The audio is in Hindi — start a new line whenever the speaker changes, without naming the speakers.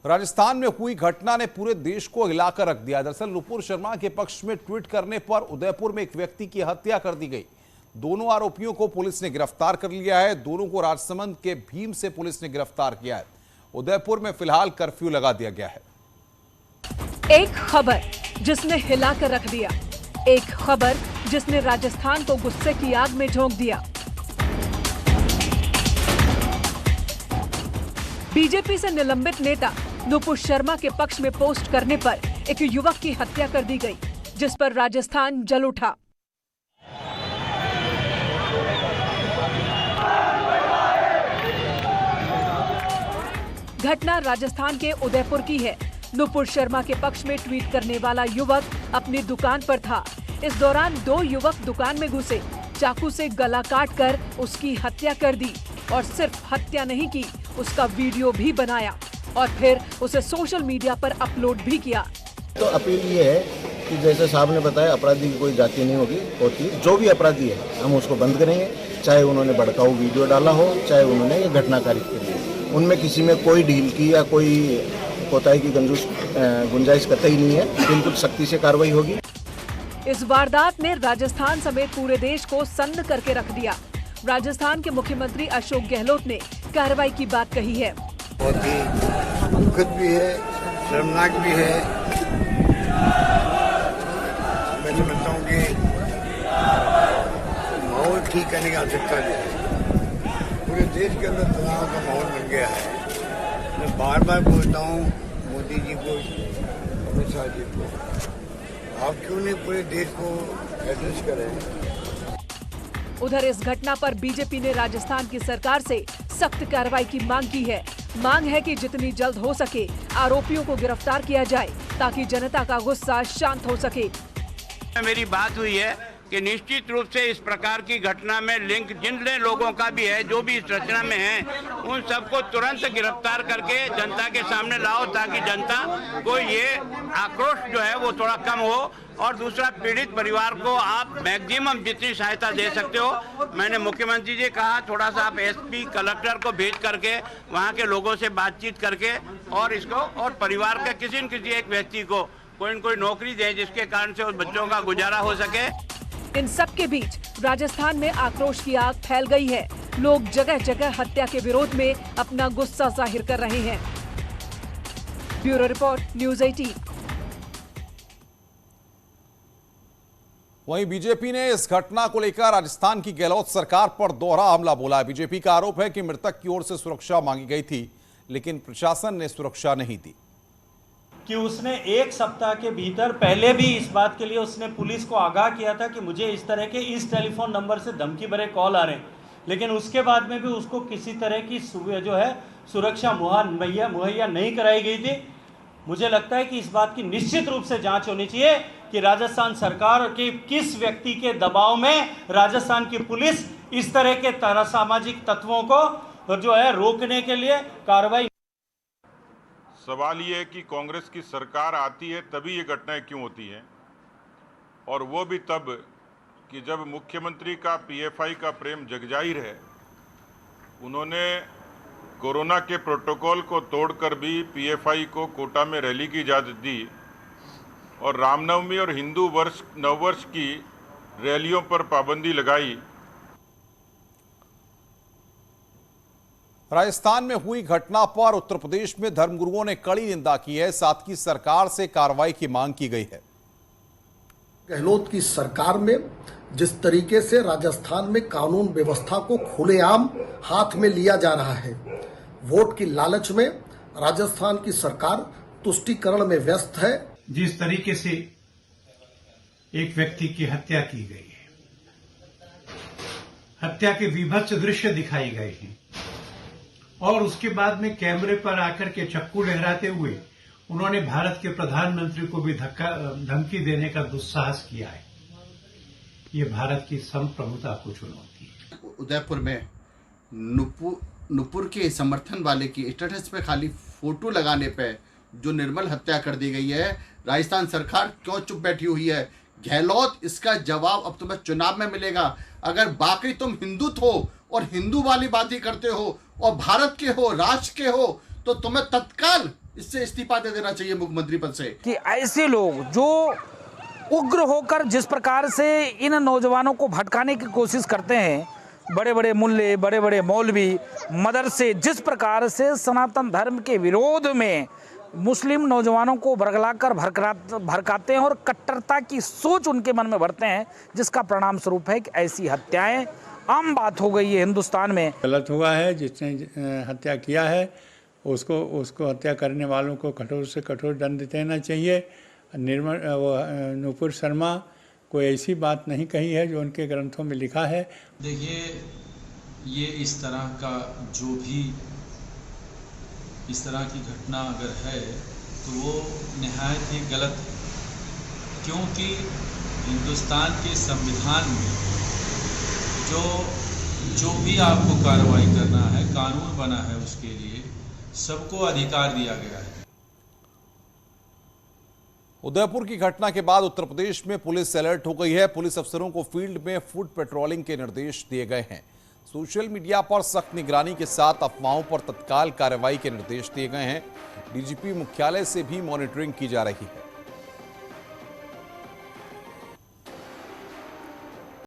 राजस्थान में हुई घटना ने पूरे देश को हिलाकर रख दिया। दरअसल नुपुर शर्मा के पक्ष में ट्वीट करने पर उदयपुर में एक व्यक्ति की हत्या कर दी गई। दोनों आरोपियों को पुलिस ने गिरफ्तार कर लिया है। दोनों को राजसमंद के भीम से पुलिस ने गिरफ्तार किया है। उदयपुर में फिलहाल कर्फ्यू लगा दिया गया है।
एक खबर जिसने हिलाकर रख दिया, एक खबर जिसने राजस्थान को गुस्से की आग में झोंक दिया। बीजेपी से निलंबित नेता नुपुर शर्मा के पक्ष में पोस्ट करने पर एक युवक की हत्या कर दी गई, जिस पर राजस्थान जल उठा। घटना राजस्थान के उदयपुर की है। नुपुर शर्मा के पक्ष में ट्वीट करने वाला युवक अपनी दुकान पर था। इस दौरान दो युवक दुकान में घुसे, चाकू से गला काटकर उसकी हत्या कर दी और सिर्फ हत्या नहीं की, उसका वीडियो भी बनाया और फिर उसे सोशल मीडिया पर अपलोड भी किया।
तो अपील ये है कि जैसे साहब ने बताया, अपराधी की कोई जाति नहीं होती। जो भी अपराधी है हम उसको बंद करेंगे, चाहे उन्होंने भड़काऊ वीडियो डाला हो, चाहे उन्होंने ये घटना कारित करी हो। उनमें किसी में कोई ढील की या कोई कोताही की गुंजाइश कतई नहीं है। बिल्कुल सख्ती से कार्रवाई होगी।
इस वारदात ने राजस्थान समेत पूरे देश को सन्न करके रख दिया। राजस्थान के मुख्यमंत्री अशोक गहलोत ने कार्रवाई की बात कही है।
बहुत ही दुखद भी है, शर्मनाक भी है। मैं समझता हूँ कि माहौल ठीक करने की आवश्यकता नहीं है। पूरे देश के अंदर तनाव का माहौल बन गया है। मैं बार बार बोलता हूँ मोदी जी को, अमित शाह जी को, आप क्यों नहीं पूरे देश को एड्रेस करें।
उधर इस घटना पर बीजेपी ने राजस्थान की सरकार से सख्त कार्रवाई की मांग की है। मांग है कि जितनी जल्द हो सके आरोपियों को गिरफ्तार किया जाए, ताकि जनता का गुस्सा शांत हो सके।
मेरी बात हुई है कि निश्चित रूप से इस प्रकार की घटना में लिंक जिन लोगों का भी है, जो भी इस रचना में है, उन सबको तुरंत गिरफ्तार करके जनता के सामने लाओ, ताकि जनता को ये आक्रोश जो है वो थोड़ा कम हो। और दूसरा, पीड़ित परिवार को आप मैक्सिमम जितनी सहायता दे सकते हो, मैंने मुख्यमंत्री जी कहा थोड़ा सा आप एसपी कलेक्टर को भेज करके वहाँ के लोगों से बातचीत करके और इसको और परिवार के किसी न किसी एक व्यक्ति को कोई न कोई नौकरी दें, जिसके कारण से उस बच्चों का गुजारा हो सके।
इन सब के बीच राजस्थान में आक्रोश की आग फैल गई है। लोग जगह जगह हत्या के विरोध में अपना गुस्सा जाहिर कर रहे हैं। Bureau report, news 18।
वहीं बीजेपी ने इस घटना को लेकर राजस्थान की गहलोत सरकार पर दोहरा हमला बोला है। बीजेपी का आरोप है कि मृतक की ओर से सुरक्षा मांगी गई थी, लेकिन प्रशासन ने सुरक्षा नहीं दी।
कि उसने एक सप्ताह के भीतर पहले भी इस बात के लिए उसने पुलिस को आगाह किया था कि मुझे इस तरह के इस टेलीफोन नंबर से धमकी भरे कॉल आ रहे हैं, लेकिन उसके बाद में भी उसको किसी तरह की जो है सुरक्षा मुहैया नहीं कराई गई थी। मुझे लगता है कि इस बात की निश्चित रूप से जांच होनी चाहिए कि राजस्थान सरकार के किस व्यक्ति के दबाव में राजस्थान की पुलिस इस तरह के सामाजिक तत्वों को जो है रोकने के लिए कार्रवाई।
सवाल ये है कि कांग्रेस की सरकार आती है तभी ये घटनाएं क्यों होती हैं, और वो भी तब कि जब मुख्यमंत्री का पीएफआई का प्रेम जगजाहिर है। उन्होंने कोरोना के प्रोटोकॉल को तोड़कर भी पीएफआई को कोटा में रैली की इजाज़त दी और रामनवमी और हिंदू नववर्ष की रैलियों पर पाबंदी लगाई।
राजस्थान में हुई घटना पर उत्तर प्रदेश में धर्मगुरुओं ने कड़ी निंदा की है, साथ ही सरकार से कार्रवाई की मांग की गई है।
गहलोत की सरकार में जिस तरीके से राजस्थान में कानून व्यवस्था को खुलेआम हाथ में लिया जा रहा है, वोट की लालच में राजस्थान की सरकार तुष्टीकरण में व्यस्त है।
जिस तरीके से एक व्यक्ति की हत्या की गई है, हत्या के विभत्स दृश्य दिखाए गए हैं और उसके बाद में कैमरे पर आकर के चक्कू लहराते हुए उन्होंने भारत के प्रधानमंत्री को भी धमकी देने का दुस्साहस किया है। ये भारत की संप्रभुता को चुनौती है।
उदयपुर में नुपुर के समर्थन वाले की स्टेटस पे खाली फोटो लगाने पे जो निर्मल हत्या कर दी गई है, राजस्थान सरकार क्यों चुप बैठी हुई है? गहलोत, इसका जवाब अब तुम्हें चुनाव में मिलेगा। अगर बाकी तुम हिंदुत्व हो और हिंदू वाली बातें करते हो और भारत के हो, राष्ट्र के हो, तो तुम्हें तत्काल इससे इस्तीफा दे देना चाहिए मुख्यमंत्री पद से।
कि ऐसे लोग जो उग्र होकर जिस प्रकार से इन नौजवानों को भटकाने की कोशिश करते हैं, बड़े बड़े मुल्ले, बड़े बड़े मौलवी, मदरसे जिस प्रकार से सनातन धर्म के विरोध में मुस्लिम नौजवानों को बरगलाकर भड़काते हैं और कट्टरता की सोच उनके मन में भरते हैं, जिसका परिणाम स्वरूप है कि ऐसी हत्याएं आम बात हो गई है हिंदुस्तान में।
गलत हुआ है, जिसने हत्या किया है उसको हत्या करने वालों को कठोर से कठोर दंड देना चाहिए। नुपुर शर्मा कोई ऐसी बात नहीं कही है जो उनके ग्रंथों में लिखा है।
देखिए, ये इस तरह का जो भी इस तरह की घटना अगर है तो वो निहायत ही गलत है, क्योंकि हिंदुस्तान के संविधान में जो भी आपको कार्रवाई करना है, कानून बना है, उसके लिए सबको अधिकार दिया गया है।
उदयपुर की घटना के बाद उत्तर प्रदेश में पुलिस अलर्ट हो गई है। पुलिस अफसरों को फील्ड में फुट पेट्रोलिंग के निर्देश दिए गए हैं। सोशल मीडिया पर सख्त निगरानी के साथ अफवाहों पर तत्काल कार्रवाई के निर्देश दिए गए हैं। डीजीपी मुख्यालय से भी मॉनिटरिंग की जा रही है।